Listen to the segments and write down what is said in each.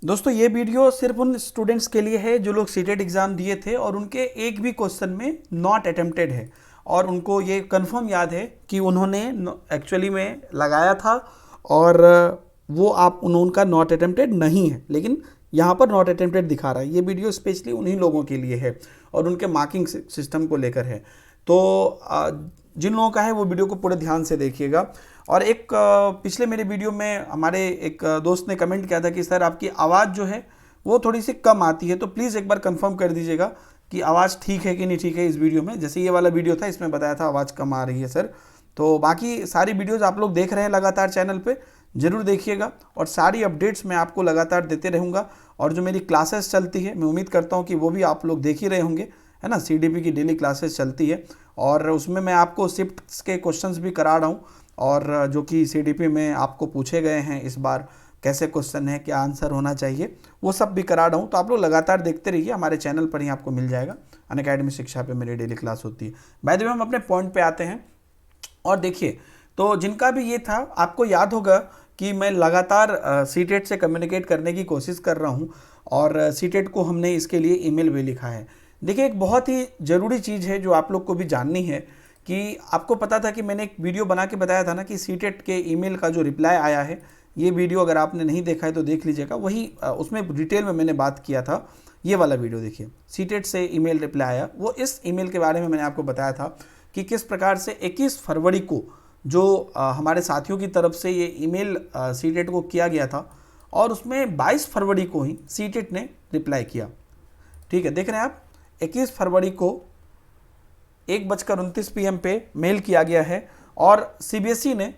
दोस्तों ये वीडियो सिर्फ उन स्टूडेंट्स के लिए है जो लोग सीटेट एग्ज़ाम दिए थे और उनके एक भी क्वेश्चन में नॉट अटेम्प्टेड है और उनको ये कंफर्म याद है कि उन्होंने एक्चुअली में लगाया था और वो उनका नॉट अटेम्प्टेड नहीं है, लेकिन यहाँ पर नॉट अटेम्प्टेड दिखा रहा है। ये वीडियो स्पेशली उन्हीं लोगों के लिए है और उनके मार्किंग सिस्टम को लेकर है। तो जिन लोगों का है वो वीडियो को पूरे ध्यान से देखिएगा। और एक पिछले मेरे वीडियो में हमारे एक दोस्त ने कमेंट किया था कि सर आपकी आवाज़ जो है वो थोड़ी सी कम आती है, तो प्लीज़ एक बार कंफर्म कर दीजिएगा कि आवाज़ ठीक है कि नहीं ठीक है। इस वीडियो में जैसे ये वाला वीडियो था इसमें बताया था आवाज़ कम आ रही है सर। तो बाकी सारी वीडियोज़ आप लोग देख रहे हैं लगातार चैनल पर, ज़रूर देखिएगा और सारी अपडेट्स मैं आपको लगातार देते रहूँगा। और जो मेरी क्लासेस चलती है मैं उम्मीद करता हूँ कि वो भी आप लोग देख ही रहे होंगे, है ना। सीडीपी की डेली क्लासेस चलती है और उसमें मैं आपको शिफ्ट के क्वेश्चंस भी करा रहा हूँ और जो कि सीडीपी में आपको पूछे गए हैं इस बार, कैसे क्वेश्चन है, क्या आंसर होना चाहिए, वो सब भी करा रहा हूँ। तो आप लोग लगातार देखते रहिए, हमारे चैनल पर ही आपको मिल जाएगा। अनअकैडमी शिक्षा पे मेरी डेली क्लास होती है। बाय द वे हम अपने पॉइंट पे आते हैं और देखिए, तो जिनका भी ये था आपको याद होगा कि मैं लगातार सीटेट से कम्युनिकेट करने की कोशिश कर रहा हूँ और सीटेट को हमने इसके लिए ईमेल भी लिखा है। देखिए एक बहुत ही ज़रूरी चीज़ है जो आप लोग को भी जाननी है कि आपको पता था कि मैंने एक वीडियो बना के बताया था ना कि सीटेट के ईमेल का जो रिप्लाई आया है, ये वीडियो अगर आपने नहीं देखा है तो देख लीजिएगा। वही उसमें डिटेल में मैंने बात किया था। ये वाला वीडियो देखिए, सीटेट से ईमेल रिप्लाई आया, वो इस ईमेल के बारे में मैंने आपको बताया था कि किस प्रकार से 21 फरवरी को जो हमारे साथियों की तरफ से ये ईमेल सीटेट को किया गया था और उसमें 22 फरवरी को ही सीटेट ने रिप्लाई किया। ठीक है, देख रहे हैं आप, 21 फरवरी को 1:29 PM पे मेल किया गया है और सीबीएसई ने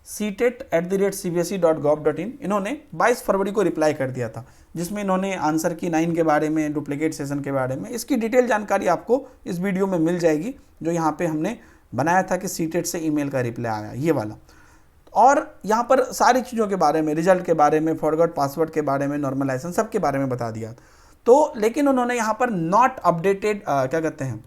setet@cbse.gov.in इन्होंने 22 फरवरी को रिप्लाई कर दिया था, जिसमें इन्होंने आंसर की 9 के बारे में, डुप्लीकेट सेशन के बारे में, इसकी डिटेल जानकारी आपको इस वीडियो में मिल जाएगी जो यहाँ पे हमने बनाया था कि सीटेट से ईमेल का रिप्लाई आया, ये वाला। और यहाँ पर सारी चीज़ों के बारे में, रिजल्ट के बारे में, फॉरगॉट पासवर्ड के बारे में, नॉर्मलाइजेशन सब के बारे में बता दिया। तो लेकिन उन्होंने यहाँ पर नॉट अपडेटेड क्या कहते हैं,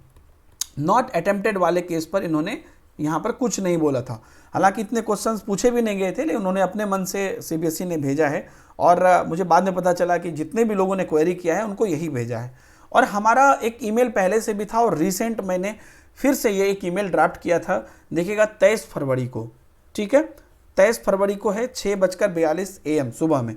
नॉट अटेम्प्टेड वाले केस पर इन्होंने यहाँ पर कुछ नहीं बोला था। हालांकि इतने क्वेश्चंस पूछे भी नहीं गए थे, लेकिन उन्होंने अपने मन से सीबीएसई ने भेजा है और मुझे बाद में पता चला कि जितने भी लोगों ने क्वेरी किया है उनको यही भेजा है। और हमारा एक ईमेल पहले से भी था और रिसेंट मैंने फिर से ये एक ईमेल ड्राफ्ट किया था, देखिएगा 23 फरवरी को। ठीक है, 23 फरवरी को है 6:42 AM सुबह में।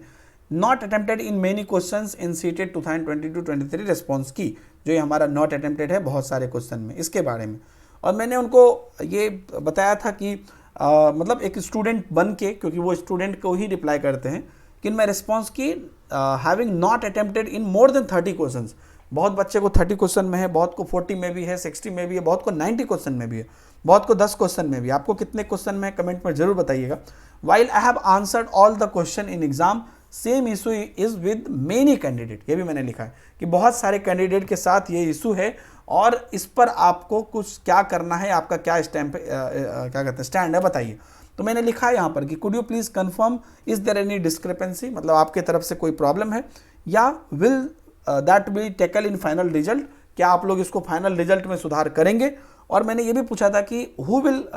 Not attempted in many questions in CTET 2022-23 response की, जो ये हमारा नॉट अटेम्प्टेड है बहुत सारे क्वेश्चन में, इसके बारे में। और मैंने उनको ये बताया था कि मतलब एक स्टूडेंट बन के, क्योंकि वो स्टूडेंट को ही रिप्लाई करते हैं, कि मैं रिस्पॉन्स की having not attempted in more than 30 question. बहुत बच्चे को 30 क्वेश्चन में है, बहुत को 40 में भी है, 60 में भी है, बहुत को 90 क्वेश्चन में भी है, बहुत को 10 क्वेश्चन में भी। आपको कितने क्वेश्चन में कमेंट में जरूर बताइएगा। While I have answered all the question in exam, same issue is with many candidate. ये भी मैंने लिखा है कि बहुत सारे कैंडिडेट के साथ ये इशू है और इस पर आपको कुछ क्या करना है, आपका क्या स्टैंड क्या कहते हैं स्टैंड है, बताइए। तो मैंने लिखा है यहाँ पर कि could you please confirm is there any discrepancy, मतलब आपके तरफ से कोई प्रॉब्लम है या will that be tackle in final result, क्या आप लोग इसको फाइनल रिजल्ट में सुधार करेंगे। और मैंने ये भी पूछा था कि who will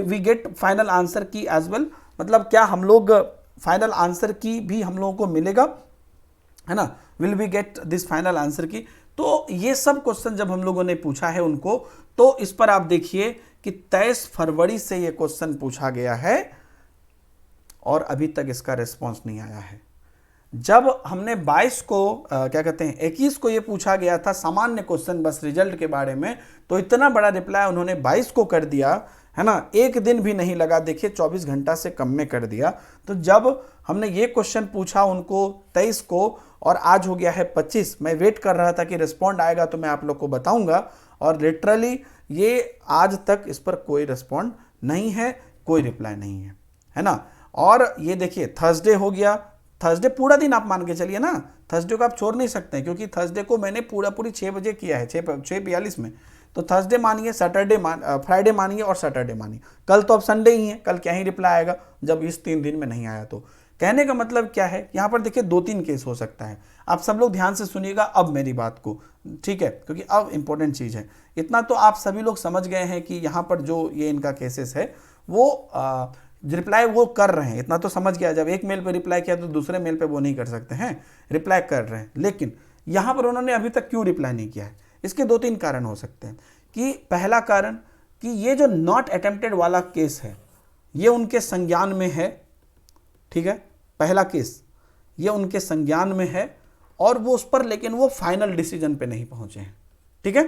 we get final answer key as well, मतलब क्या हम लोग फाइनल आंसर की भी हम लोगों को मिलेगा, है ना, will we get this final answer key. तो ये सब क्वेश्चन जब हम लोगों ने पूछा है उनको, तो इस पर आप देखिए कि 23 फरवरी से ये क्वेश्चन पूछा गया है और अभी तक इसका रिस्पॉन्स नहीं आया है। जब हमने 22 को क्या कहते हैं 21 को ये पूछा गया था सामान्य क्वेश्चन बस रिजल्ट के बारे में, तो इतना बड़ा रिप्लाई उन्होंने 22 को कर दिया, है ना, एक दिन भी नहीं लगा, देखिए 24 घंटा से कम में कर दिया। तो जब हमने ये क्वेश्चन पूछा उनको 23 को और आज हो गया है 25, मैं वेट कर रहा था कि रिस्पॉन्ड आएगा तो मैं आप लोग को बताऊंगा, और लिटरली ये आज तक इस पर कोई रिस्पॉन्ड नहीं है, कोई रिप्लाई नहीं है, है ना। और ये देखिए थर्सडे हो गया, थर्सडे पूरा दिन आप मान के चलिए ना, थर्सडे को आप छोड़ नहीं सकते हैं क्योंकि थर्सडे को मैंने पूरी 6 बजे किया है, 6:42 में। तो थर्सडे मानिए, फ्राइडे मानिए और सैटरडे मानिए, कल तो अब संडे ही है, कल क्या ही रिप्लाई आएगा जब इस 3 दिन में नहीं आया। तो कहने का मतलब क्या है, यहाँ पर देखिए 2-3 केस हो सकता है। आप सब लोग ध्यान से सुनिएगा अब मेरी बात को, ठीक है, क्योंकि अब इंपॉर्टेंट चीज़ है। इतना तो आप सभी लोग समझ गए हैं कि यहाँ पर जो ये इनका केसेस है वो रिप्लाई वो कर रहे हैं, इतना तो समझ गया। जब एक मेल पे रिप्लाई किया तो दूसरे मेल पे वो नहीं कर सकते हैं, रिप्लाई कर रहे हैं। लेकिन यहाँ पर उन्होंने अभी तक क्यों रिप्लाई नहीं किया है? इसके 2-3 कारण हो सकते हैं। कि पहला कारण कि ये जो नॉट अटेम्प्टेड वाला केस है ये उनके संज्ञान में है, ठीक है, पहला केस ये उनके संज्ञान में है और वो उस पर, लेकिन वो फाइनल डिसीजन पे नहीं पहुंचे हैं, ठीक है।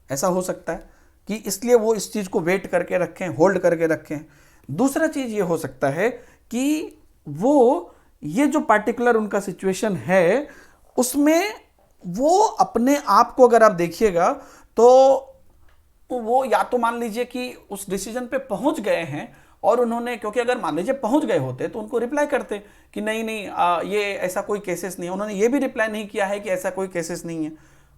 ऐसा हो सकता है कि इसलिए वो इस चीज को वेट करके रखें, होल्ड करके रखें। दूसरा चीज ये हो सकता है कि वो ये जो पार्टिकुलर उनका सिचुएशन है उसमें वो अपने आप को, अगर आप देखिएगा तो वो या तो मान लीजिए कि उस डिसीजन पे पहुंच गए हैं और उन्होंने, क्योंकि अगर मान लीजिए पहुंच गए होते तो उनको रिप्लाई करते कि नहीं नहीं ये ऐसा कोई केसेस नहीं है। उन्होंने ये भी रिप्लाई नहीं किया है कि ऐसा कोई केसेस नहीं है,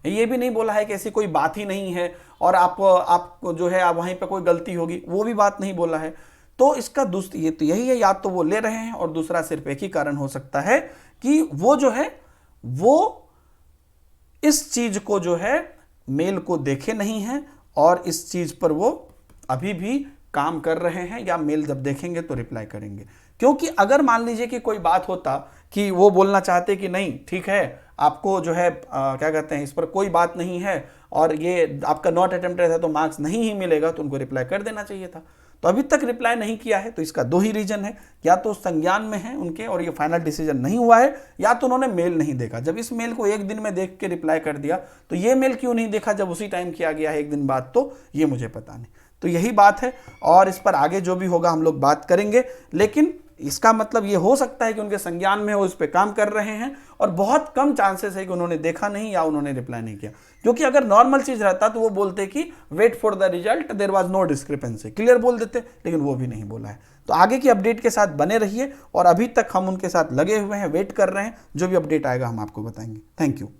ये भी नहीं बोला है कि ऐसी कोई बात ही नहीं है और आप जो है आप वहीं पे कोई गलती होगी, वो भी बात नहीं बोला है। तो इसका ये तो यही है, या तो वो ले रहे हैं और दूसरा सिर्फ एक ही कारण हो सकता है कि वो जो है वो इस चीज को जो है मेल को देखे नहीं है और इस चीज पर वो अभी भी काम कर रहे हैं, या मेल जब देखेंगे तो रिप्लाई करेंगे। क्योंकि अगर मान लीजिए कि कोई बात होता कि वो बोलना चाहते कि नहीं ठीक है आपको जो है क्या कहते हैं, इस पर कोई बात नहीं है और ये आपका नॉट अटेम्प्टेड है तो मार्क्स नहीं ही मिलेगा, तो उनको रिप्लाई कर देना चाहिए था। तो अभी तक रिप्लाई नहीं किया है, तो इसका 2 ही रीजन है, या तो संज्ञान में है उनके और ये फाइनल डिसीजन नहीं हुआ है, या तो उन्होंने मेल नहीं देखा। जब इस मेल को एक दिन में देख के रिप्लाई कर दिया तो ये मेल क्यों नहीं देखा जब उसी टाइम किया गया है एक दिन बाद, तो ये मुझे पता नहीं। तो यही बात है और इस पर आगे जो भी होगा हम लोग बात करेंगे। लेकिन इसका मतलब ये हो सकता है कि उनके संज्ञान में वो इस पे काम कर रहे हैं और बहुत कम चांसेस है कि उन्होंने देखा नहीं या उन्होंने रिप्लाई नहीं किया। क्योंकि अगर नॉर्मल चीज रहता तो वो बोलते कि wait for the result, there was no discrepancy, clear बोल देते, लेकिन वो भी नहीं बोला है। तो आगे की अपडेट के साथ बने रहिए और अभी तक हम उनके साथ लगे हुए हैं, वेट कर रहे हैं, जो भी अपडेट आएगा हम आपको बताएंगे। Thank you.